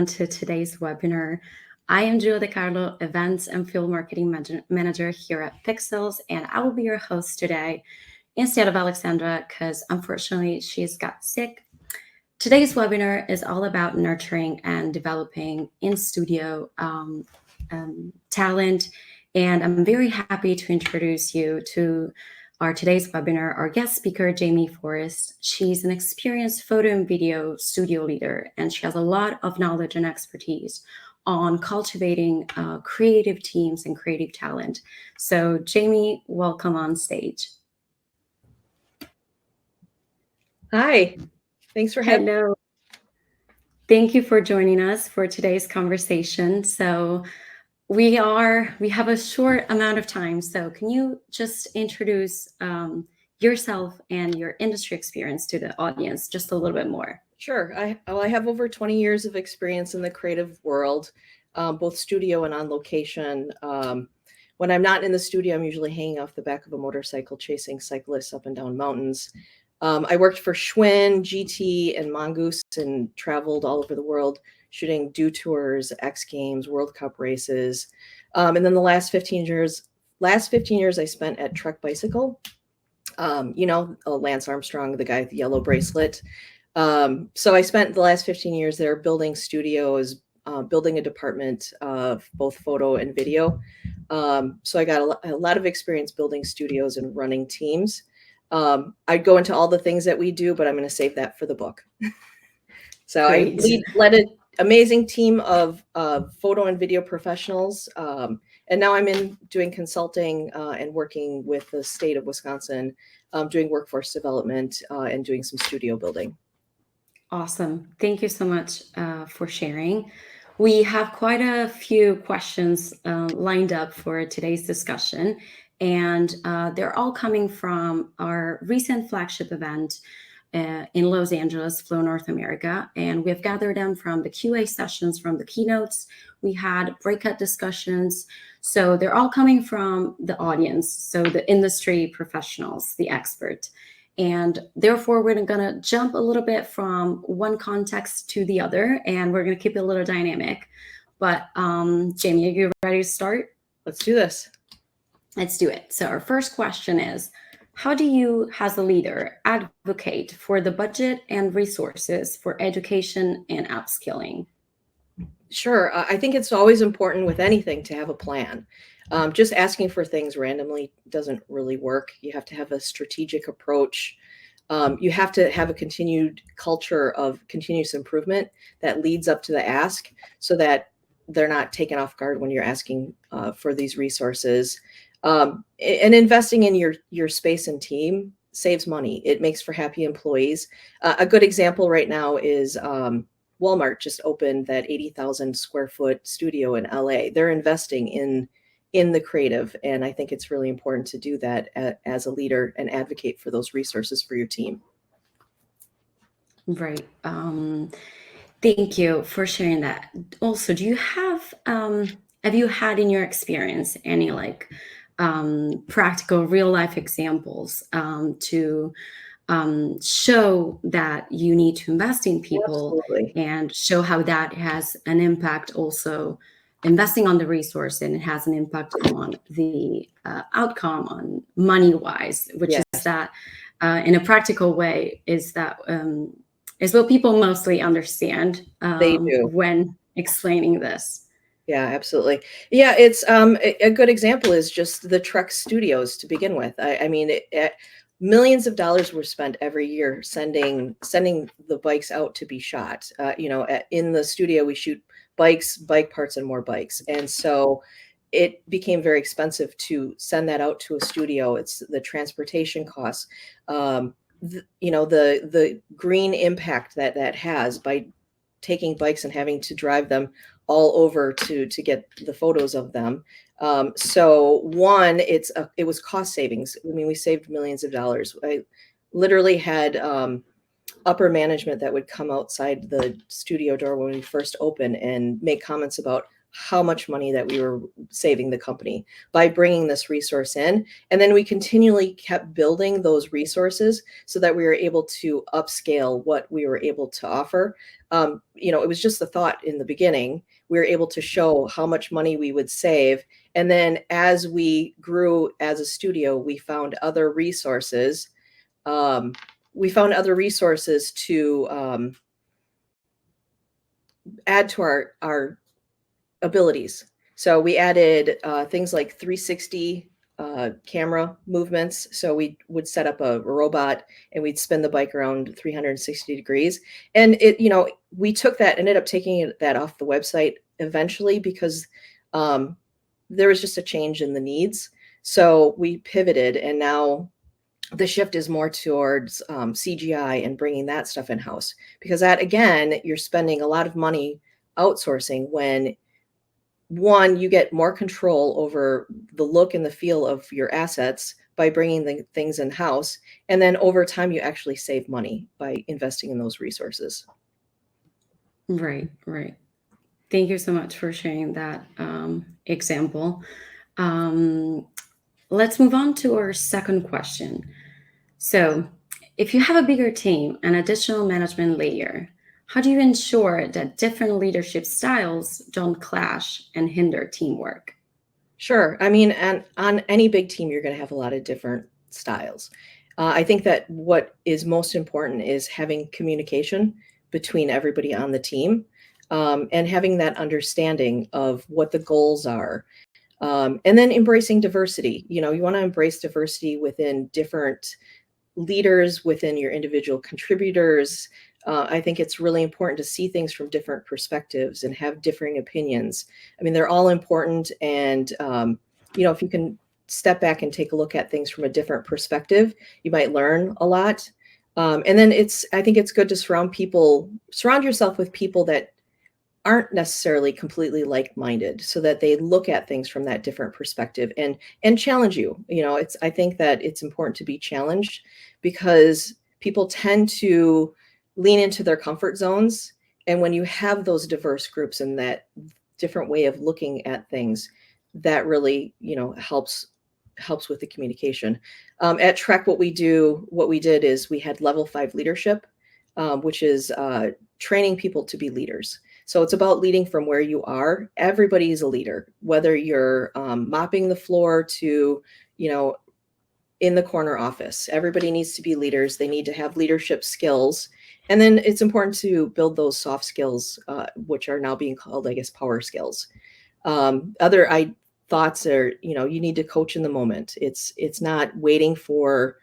to today's webinar. I am Julia De Carlo, Events and Field Marketing Manager here at Pixelz, and I will be your host today instead of Alexandra because unfortunately she's got sick. Today's webinar is all about nurturing and developing in-studio talent, and I'm very happy to introduce you to our today's webinar, our guest speaker, Jamie Forrest. She's an experienced photo and video studio leader, and she has a lot of knowledge and expertise on cultivating creative teams and creative talent. So Jamie, welcome on stage. Hi, thanks for having me. Hello. Thank you for joining us for today's conversation. So we have a short amount of time. So can you just introduce yourself and your industry experience to the audience just a little bit more? Sure. I have over 20 years of experience in the creative world, both studio and on location. When I'm not in the studio, I'm usually hanging off the back of a motorcycle chasing cyclists up and down mountains. I worked for Schwinn, GT, and Mongoose and traveled all over the world shooting Dew Tours, X Games, World Cup races. And then the last 15 years I spent at Trek Bicycle. Lance Armstrong, the guy with the yellow bracelet. So I spent the last 15 years there building studios, building a department of both photo and video. So I got a lot of experience building studios and running teams. I'd go into all the things that we do, but I'm going to save that for the book. So great. I led an amazing team of photo and video professionals. And now I'm doing consulting and working with the state of Wisconsin, doing workforce development and doing some studio building. Awesome. Thank you so much for sharing. We have quite a few questions lined up for today's discussion, and they're all coming from our recent flagship event in Los Angeles, Flow North America, and we've gathered them from the QA sessions, from the keynotes. We had breakout discussions. So they're all coming from the audience, so the industry professionals, the expert. And therefore, we're going to jump a little bit from one context to the other, and we're going to keep it a little dynamic. But Jamie, are you ready to start? Let's do this. Let's do it. So our first question is, how do you, as a leader, advocate for the budget and resources for education and upskilling? Sure. I think it's always important with anything to have a plan. Just asking for things randomly doesn't really work. You have to have a strategic approach. You have to have a continued culture of continuous improvement that leads up to the ask so that they're not taken off guard when you're asking for these resources. And investing in your space and team saves money. It makes for happy employees. A good example right now is Walmart just opened that 80,000 square foot studio in LA. They're investing in the creative. And I think it's really important to do that as a leader and advocate for those resources for your team. Right. Thank you for sharing that. Also, do you have you had in your experience any practical real life examples to show that you need to invest in people? Absolutely. And show how that has an impact, also investing on the resource, and it has an impact on the outcome on money wise, which Yes. is that in a practical way is what people mostly understand They do. when explaining this. Yeah, absolutely. Yeah, it's a good example is just the Trek studios to begin with. I mean, millions of dollars were spent every year sending the bikes out to be shot. In the studio, we shoot bikes, bike parts, and more bikes. And so it became very expensive to send that out to a studio. It's the transportation costs, the green impact that has by taking bikes and having to drive them all over to get the photos of them. So one, it was cost savings. I mean, we saved millions of dollars. I literally had upper management that would come outside the studio door when we first opened and make comments about how much money that we were saving the company by bringing this resource in. And then we continually kept building those resources so that we were able to upscale what we were able to offer. It was just the thought in the beginning. We were able to show how much money we would save. And then as we grew as a studio, we found other resources. To add to our abilities. So we added things like 360 camera movements. So we would set up a robot and we'd spin the bike around 360 degrees. And we took that, ended up taking that off the website eventually because there was just a change in the needs. So we pivoted, and now the shift is more towards CGI and bringing that stuff in-house, because that, again, you're spending a lot of money outsourcing when, one, you get more control over the look and the feel of your assets by bringing the things in-house. And then over time, you actually save money by investing in those resources. Right. Thank you so much for sharing that example. Let's move on to our second question. So, if you have a bigger team and additional management layer, how do you ensure that different leadership styles don't clash and hinder teamwork? Sure. I mean, and on any big team, you're going to have a lot of different styles. I think that what is most important is having communication between everybody on the team, and having that understanding of what the goals are. And then embracing diversity. You want to embrace diversity within different leaders, within your individual contributors. I think it's really important to see things from different perspectives and have differing opinions. I mean, they're all important. And, if you can step back and take a look at things from a different perspective, you might learn a lot. And then I think it's good to surround yourself with people that aren't necessarily completely like-minded, so that they look at things from that different perspective and challenge you. I think that it's important to be challenged, because people tend to lean into their comfort zones. And when you have those diverse groups and that different way of looking at things, that really, helps with the communication. At Trek, what we did is we had level 5 leadership, which is training people to be leaders. So it's about leading from where you are. Everybody is a leader, whether you're mopping the floor to, in the corner office. Everybody needs to be leaders. They need to have leadership skills. And then it's important to build those soft skills, which are now being called, I guess, power skills. Other thoughts are, you need to coach in the moment. It's not waiting for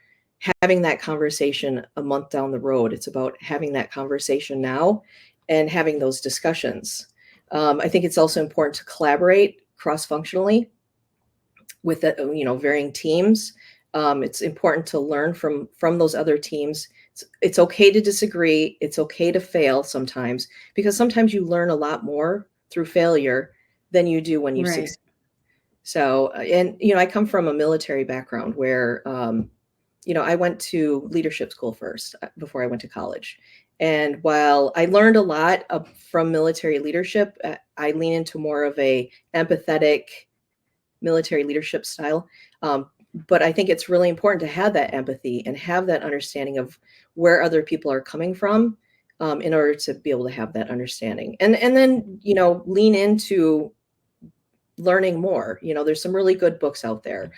having that conversation a month down the road. It's about having that conversation now and having those discussions. I think it's also important to collaborate cross-functionally with varying teams. It's important to learn from those other teams. It's okay to disagree. It's okay to fail sometimes, because sometimes you learn a lot more through failure than you do when you succeed. So, and I come from a military background where I went to leadership school first before I went to college. And while I learned a lot from military leadership, I lean into more of a empathetic military leadership style. But I think it's really important to have that empathy and have that understanding of where other people are coming from, in order to be able to have that understanding. And then, lean into learning more. There's some really good books out there.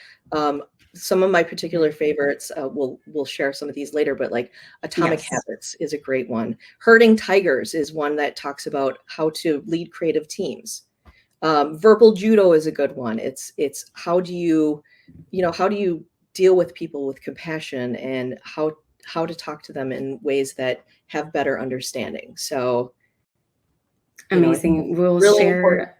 Some of my particular favorites, we'll share some of these later, but like Atomic Habits is a great one. Herding Tigers is one that talks about how to lead creative teams. Verbal Judo is a good one. It's how do you deal with people with compassion, and how to talk to them in ways that have better understanding. So amazing. We'll really share.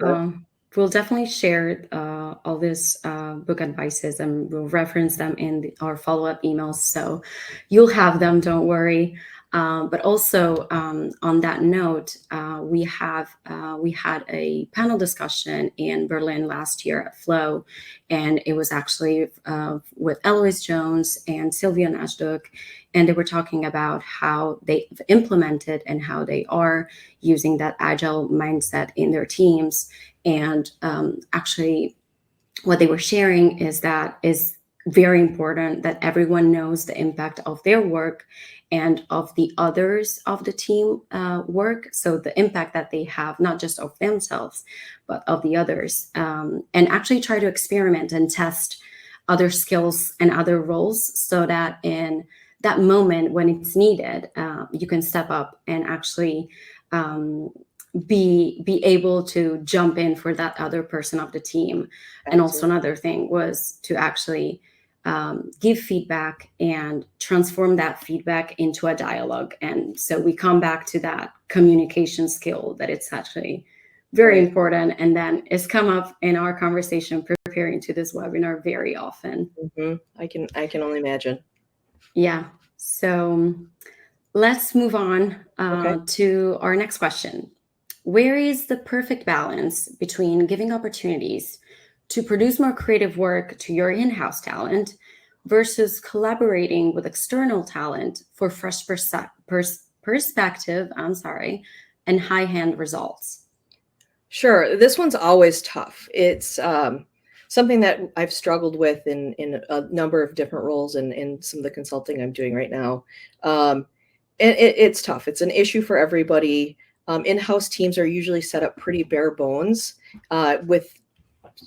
We'll definitely share all these book advices, and we'll reference them in our follow-up emails. So you'll have them, don't worry. But also on that note, we had a panel discussion in Berlin last year at Flow, and it was actually with Eloise Jones and Sylvia Nashduk, and they were talking about how they've implemented and how they are using that agile mindset in their teams. And actually, what they were sharing is that is very important that everyone knows the impact of their work and of the others of the team work. So the impact that they have, not just of themselves, but of the others, and actually try to experiment and test other skills and other roles so that in that moment when it's needed, you can step up and actually um, be able to jump in for that other person of the team. And also Absolutely. another thing was to actually give feedback and transform that feedback into a dialogue. And so we come back to that communication skill that it's actually very Right. important. And then it's come up in our conversation preparing to this webinar very often. I can only imagine. Yeah. So let's move on Okay. to our next question. Where is the perfect balance between giving opportunities to produce more creative work to your in house talent versus collaborating with external talent for fresh perspective, and high hand results? Sure. This one's always tough. It's something that I've struggled with in a number of different roles and in some of the consulting I'm doing right now. Um, it's tough. It's an issue for everybody. In-house teams are usually set up pretty bare bones with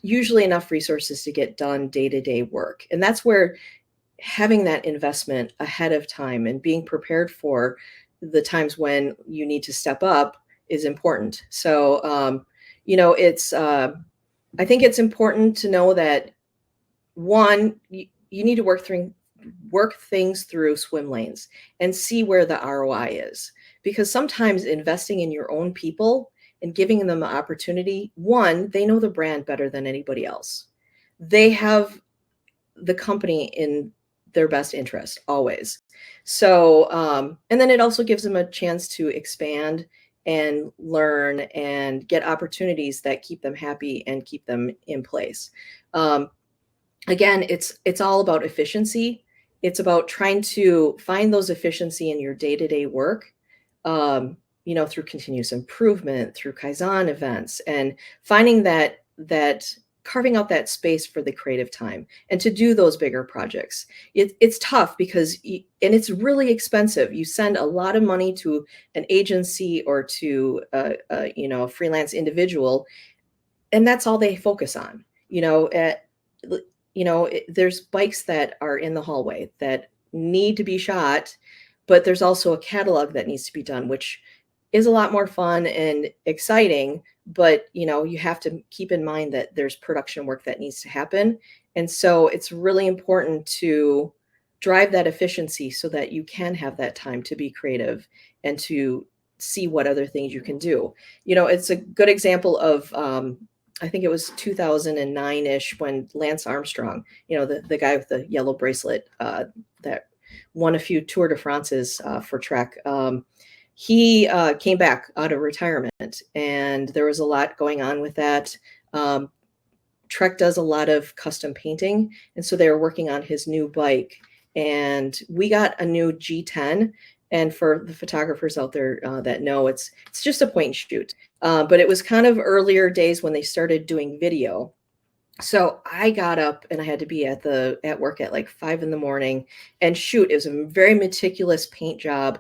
usually enough resources to get done day-to-day work. And that's where having that investment ahead of time and being prepared for the times when you need to step up is important. So, it's I think it's important to know that one, you need to work things through swim lanes and see where the ROI is. Because sometimes investing in your own people and giving them the opportunity, one, they know the brand better than anybody else. They have the company in their best interest always. So, and then it also gives them a chance to expand and learn and get opportunities that keep them happy and keep them in place. Um, Again, it's all about efficiency. It's about trying to find those efficiency in your day-to-day work, through continuous improvement, through Kaizen events, and finding that carving out that space for the creative time and to do those bigger projects. It's tough because and it's really expensive. You send a lot of money to an agency or to a freelance individual, and that's all they focus on. There's bikes that are in the hallway that need to be shot, but there's also a catalog that needs to be done, which is a lot more fun and exciting. But you have to keep in mind that there's production work that needs to happen. And so it's really important to drive that efficiency so that you can have that time to be creative and to see what other things you can do. It's a good example of I think it was 2009-ish when Lance Armstrong, the guy with the yellow bracelet that won a few Tour de France's for Trek. He came back out of retirement, and there was a lot going on with that. Trek does a lot of custom painting, and so they were working on his new bike. And we got a new G10. And for the photographers out there that know, it's just a point and shoot. But it was kind of earlier days when they started doing video. So I got up and I had to be at work at like 5 a.m. and shoot. It was a very meticulous paint job.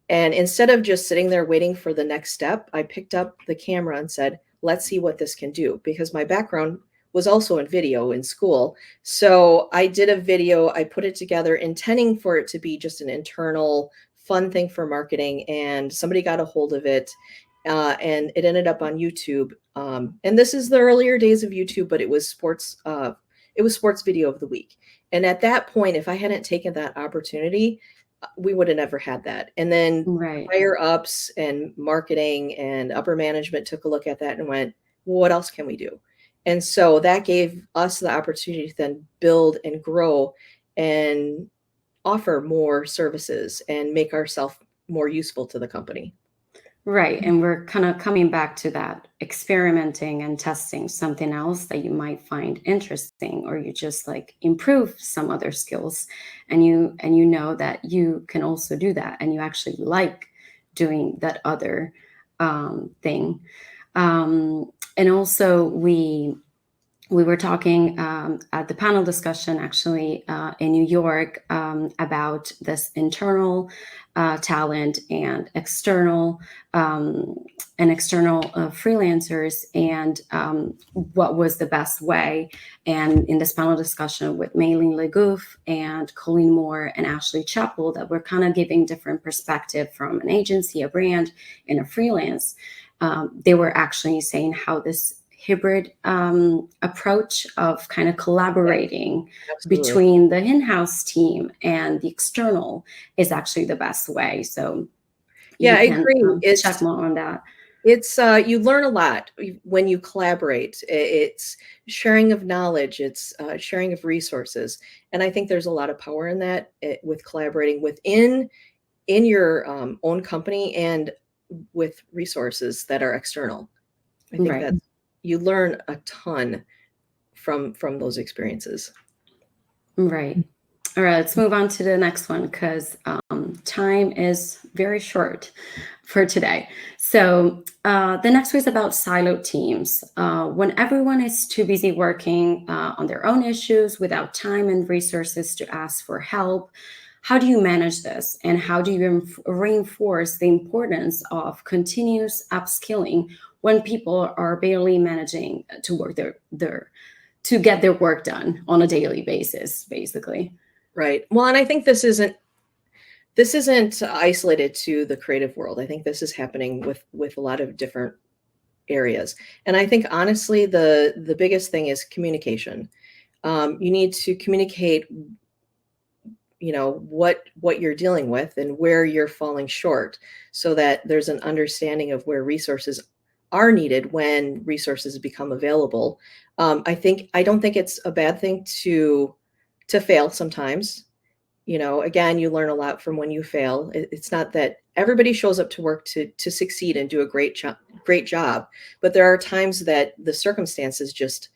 And instead of just sitting there waiting for the next step, I picked up the camera and said, let's see what this can do, because my background was also in video in school. So I did a video, I put it together intending for it to be just an internal fun thing for marketing, and somebody got a hold of it. And it ended up on YouTube. And this is the earlier days of YouTube, but it was sports video of the week. And at that point, if I hadn't taken that opportunity, we would have never had that. And then Right. higher ups and marketing and upper management took a look at that and went, well, what else can we do? And so that gave us the opportunity to then build and grow and offer more services and make ourselves more useful to the company. Right. And we're kind of coming back to that experimenting and testing something else that you might find interesting, or you just like improve some other skills, and you know that you can also do that and you actually like doing that other thing. And also we were talking at the panel discussion actually in New York about this internal talent and um, external freelancers, and what was the best way. And in this panel discussion with Maylene Legouff and Colleen Moore and Ashley Chappell, that we're kind of giving different perspective from an agency, a brand, and a freelance. They were actually saying how this hybrid approach of kind of collaborating Absolutely. between the in-house team and the external is actually the best way. So Yeah, you I can agree. check more on that. It's you learn a lot when you collaborate. It's sharing of knowledge, it's sharing of resources, and I think there's a lot of power in that, with collaborating within in your own company and with resources that are external. I think Right. that you learn a ton from those experiences. Right. All right, let's move on to the next one because time is very short for today. So the next one is about siloed teams. When everyone is too busy working on their own issues without time and resources to ask for help, how do you manage this? And how do you reinforce the importance of continuous upskilling when people are barely managing to work to get their work done on a daily basis, basically? Right. Well, and I think this isn't isolated to the creative world. I think this is happening with a lot of different areas. And I think honestly, the biggest thing is communication. You need to communicate, what you're dealing with and where you're falling short, so that there's an understanding of where resources are needed when resources become available. I don't think it's a bad thing to fail sometimes. Again, you learn a lot from when you fail. It's not that everybody shows up to work to succeed and do a great job, but there are times that the circumstances just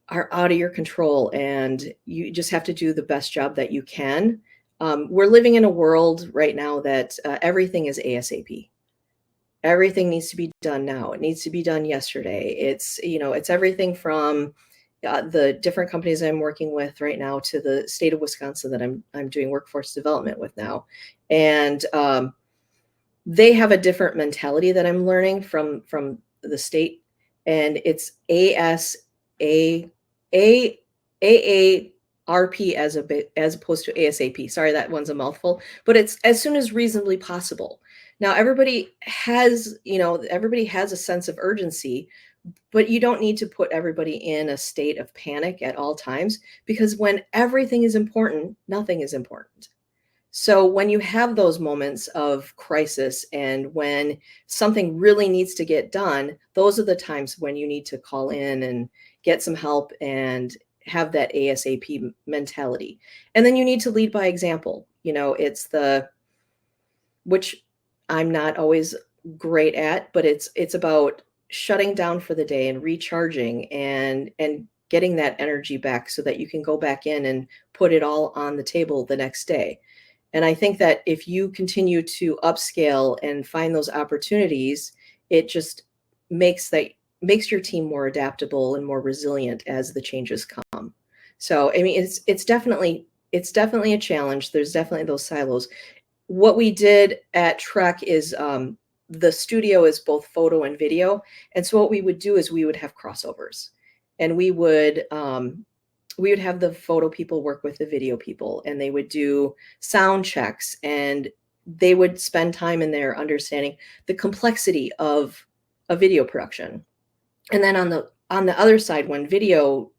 are out of your control, and you just have to do the best job that you can. We're living in a world right now that everything is ASAP. Everything needs to be done now. It needs to be done yesterday. It's everything from the different companies I'm working with right now to the state of Wisconsin that I'm doing workforce development with now, and they have a different mentality that I'm learning from the state, and it's A A R P as opposed to ASAP. Sorry, that one's a mouthful, but it's as soon as reasonably possible. Now everybody has a sense of urgency, but you don't need to put everybody in a state of panic at all times, because when everything is important, nothing is important. So when you have those moments of crisis and when something really needs to get done, those are the times when you need to call in and get some help and have that ASAP mentality. And then you need to lead by example. It's which I'm not always great at, but it's about shutting down for the day and recharging and getting that energy back so that you can go back in and put it all on the table the next day. And I think that if you continue to upscale and find those opportunities, it just makes your team more adaptable and more resilient as the changes come. So, I mean, it's definitely a challenge. There's definitely those silos. What we did at Trek is the studio is both photo and video, and so what we would do is we would have crossovers, and we would have the photo people work with the video people, and they would do sound checks, and they would spend time in there understanding the complexity of a video production. And then on the other side, when video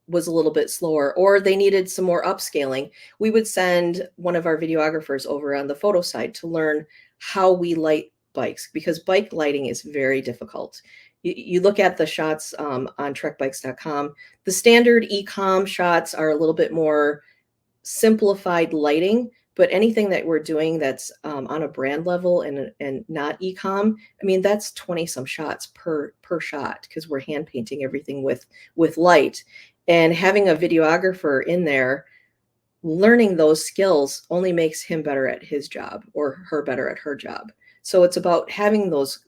was a little bit slower or they needed some more upscaling, we would send one of our videographers over on the photo side to learn how we light bikes, because bike lighting is very difficult. You look at the shots on trekbikes.com. The standard e-com shots are a little bit more simplified lighting, But anything that we're doing that's on a brand level and not e-com, I mean, that's 20 some shots per shot, because we're hand painting everything with light. And having a videographer in there learning those skills only makes him better at his job or her better at her job. So it's about having those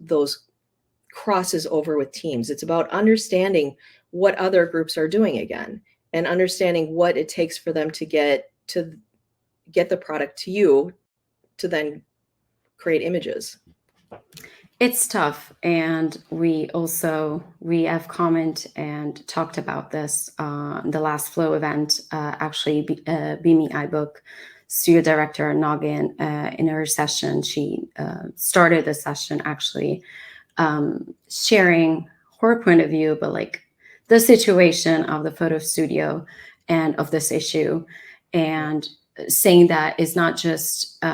crosses over with teams. It's about understanding what other groups are doing again, and understanding what it takes for them to get the product to you to then create images. It's tough, and we have commented and talked about this the last Flow event. Actually, Bimi iBook studio director Noggin, in her session, she started the session actually sharing her point of view, but like the situation of the photo studio and of this issue, and saying that it's not just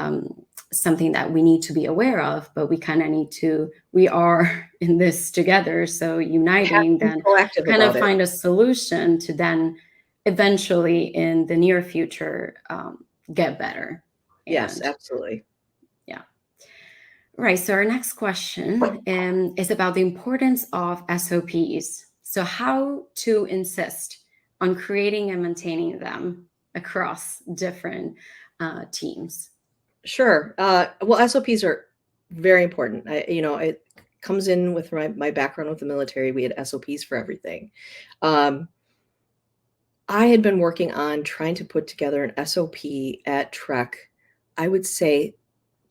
something that we need to be aware of, but we kind of need to, we are in this together. So uniting, then kind of find a solution to then eventually in the near future get better. Yes, absolutely. Yeah. Right. So our next question is about the importance of SOPs. So how to insist on creating and maintaining them across different teams. Sure. Well, SOPs are very important. It comes in with my background with the military. We had SOPs for everything. I had been working on trying to put together an SOP at Trek, I would say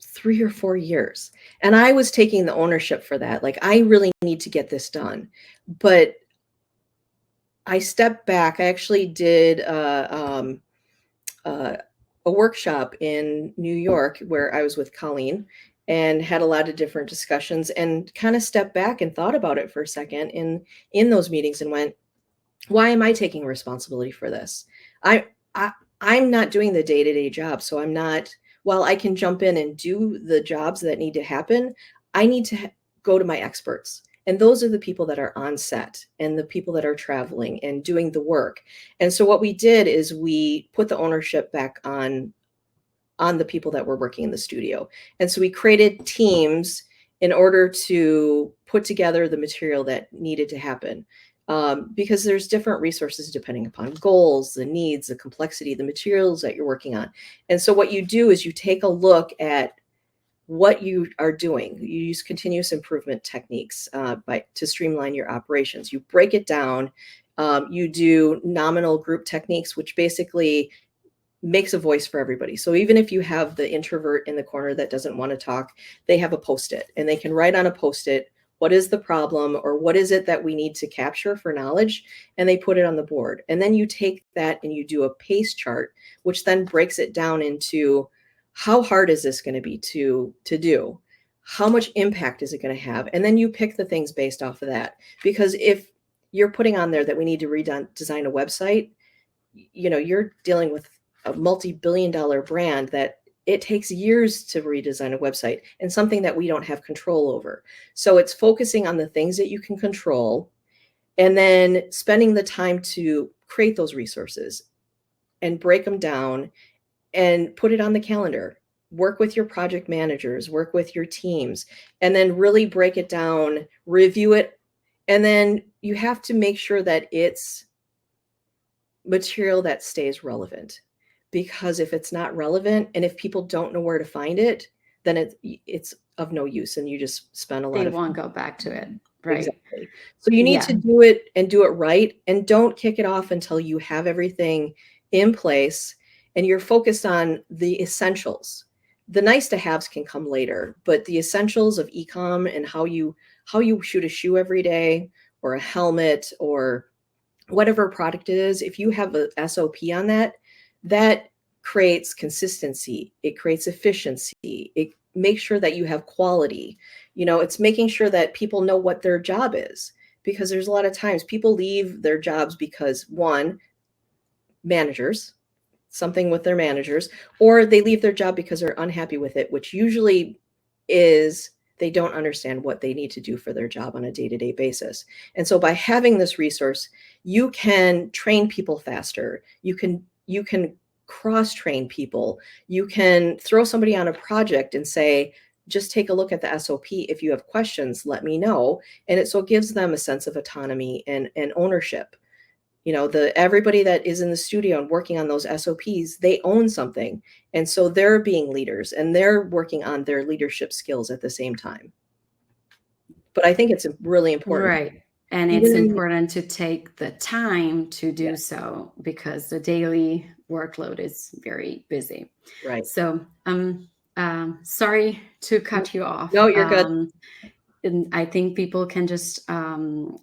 3 or 4 years. And I was taking the ownership for that. Like, I really need to get this done. But I stepped back. I actually did a workshop in New York where I was with Colleen and had a lot of different discussions, and kind of stepped back and thought about it for a second in those meetings, and went, why am I taking responsibility for this? I'm not doing the day-to-day job. So I'm not, while I can jump in and do the jobs that need to happen, I need to go to my experts. And those are the people that are on set and the people that are traveling and doing the work. And so what we did is we put the ownership back on the people that were working in the studio. And so we created teams in order to put together the material that needed to happen. Because there's different resources depending upon goals, the needs, the complexity, the materials that you're working on. And so what you do is you take a look at what you are doing. You use continuous improvement techniques to streamline your operations. You break it down. You do nominal group techniques, which basically makes a voice for everybody. So even if you have the introvert in the corner that doesn't want to talk, they have a Post-it, and they can write on a Post-it, what is the problem, or what is it that we need to capture for knowledge? And they put it on the board. And then you take that and you do a pace chart, which then breaks it down into, how hard is this going to be to do? How much impact is it going to have? And then you pick the things based off of that. Because if you're putting on there that we need to design a website, you're dealing with a multi-billion-dollar brand that it takes years to redesign a website, and something that we don't have control over. So it's focusing on the things that you can control, and then spending the time to create those resources and break them down and put it on the calendar. Work with your project managers, work with your teams, and then really break it down, review it. And then you have to make sure that it's material that stays relevant. Because if it's not relevant, and if people don't know where to find it, then it's of no use, and you just spend a lot they of won't go back to it. Right. Exactly. So you need to do it and do it right, and don't kick it off until you have everything in place and you're focused on the essentials. The nice to haves can come later, but the essentials of e-com and how you shoot a shoe every day, or a helmet, or whatever product it is, if you have a SOP on that creates consistency. It creates efficiency. It makes sure that you have quality. It's making sure that people know what their job is, because there's a lot of times people leave their jobs because, one, something with their managers, or they leave their job because they're unhappy with it, which usually is they don't understand what they need to do for their job on a day-to-day basis. And so by having this resource, you can train people faster. You can cross-train people. You can throw somebody on a project and say, just take a look at the SOP. If you have questions, let me know. And it gives them a sense of autonomy and ownership. Everybody that is in the studio and working on those SOPs, they own something. And so they're being leaders and they're working on their leadership skills at the same time. But I think it's really important. Right. And it's important to take the time to do so because the daily workload is very busy. Right. So sorry to cut you off. No, you're good. And I think people can just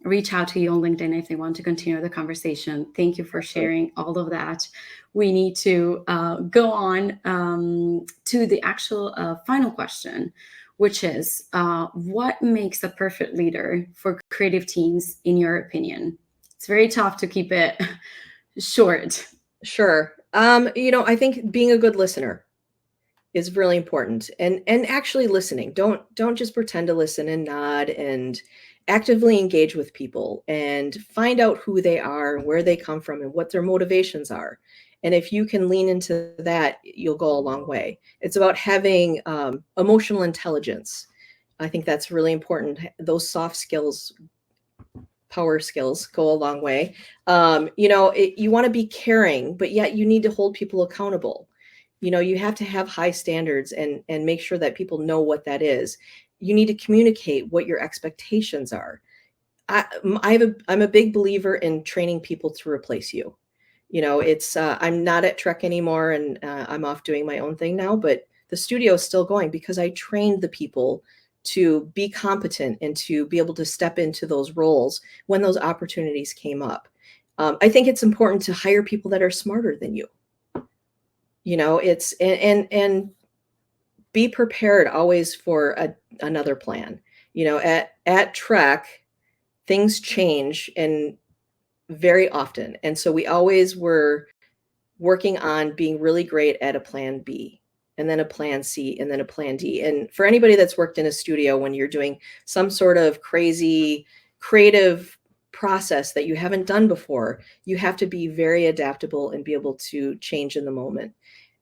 reach out to you on LinkedIn if they want to continue the conversation. Thank you for sharing all of that. We need to go on to the actual final question, which is what makes a perfect leader for creative teams, in your opinion? It's very tough to keep it short. Sure. I think being a good listener is really important, and actually listening. Don't just pretend to listen and nod, and actively engage with people and find out who they are, where they come from, and what their motivations are. And if you can lean into that, you'll go a long way. It's about having emotional intelligence. I think that's really important. Those soft skills, power skills, go a long way. You want to be caring, but yet you need to hold people accountable. You have to have high standards and make sure that people know what that is. You need to communicate what your expectations are. I'm a big believer in training people to replace you. I'm not at Trek anymore, and I'm off doing my own thing now, but the studio is still going because I trained the people to be competent and to be able to step into those roles when those opportunities came up. I think it's important to hire people that are smarter than you. It's and be prepared always for another plan. At Trek, things change and very often. And so we always were working on being really great at a plan B, and then a plan C, and then a plan D. And for anybody that's worked in a studio, when you're doing some sort of crazy creative process that you haven't done before, you have to be very adaptable and be able to change in the moment.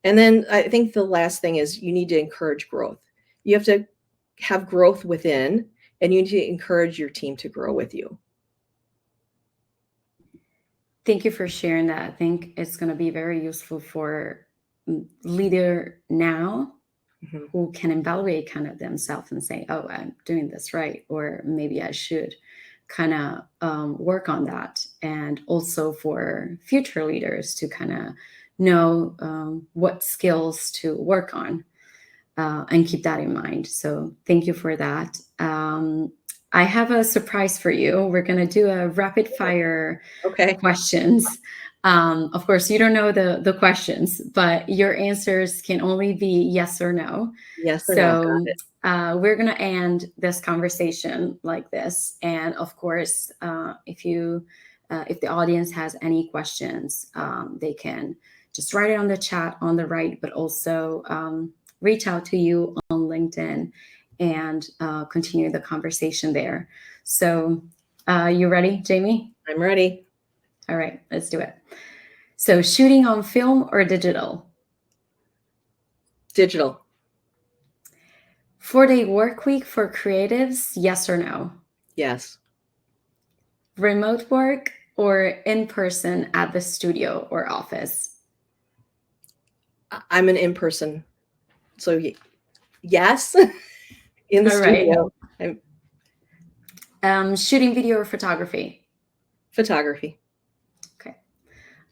And then I think the last thing is you need to encourage growth. You have to have growth within, and you need to encourage your team to grow with you. Thank you for sharing that. I think it's going to be very useful for leader now who can evaluate kind of themselves and say, oh, I'm doing this right, or maybe I should kind of work on that. And also for future leaders to kind of know what skills to work on and keep that in mind. So thank you for that. I have a surprise for you. We're going to do a rapid fire questions. Of course, you don't know the questions, but your answers can only be yes or no. Yes or no. Got it. We're going to end this conversation like this. And of course, if the audience has any questions, they can just write it on the chat on the right, but also reach out to you on LinkedIn and continue the conversation there. So you ready, Jamie? I'm ready. All right, let's do it. So shooting on film or digital? Digital. 4-day work week for creatives, yes or no? Yes. Remote work or in person at the studio or office? I'm an in-person. So yes, in the studio. Right. Shooting video or photography? Photography. Okay.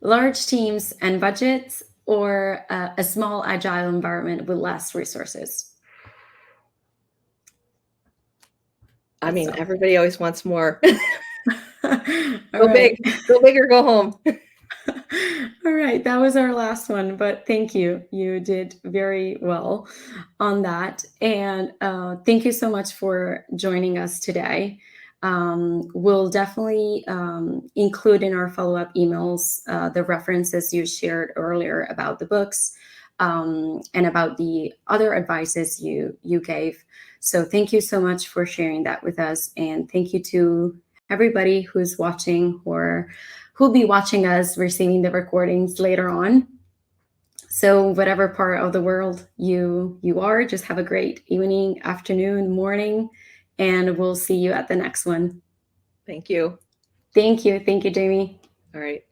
Large teams and budgets or a small agile environment with less resources? I mean, everybody always wants more. Go big or go home. All right, that was our last one, but thank you. You did very well on that. And thank you so much for joining us today. We'll definitely include in our follow-up emails the references you shared earlier about the books and about the other advices you gave. So thank you so much for sharing that with us. And thank you to everybody who's watching or who'll be watching us receiving the recordings later on. So whatever part of the world you are, just have a great evening, afternoon, morning, and we'll see you at the next one. Thank you. Thank you. Thank you, Jamie. All right.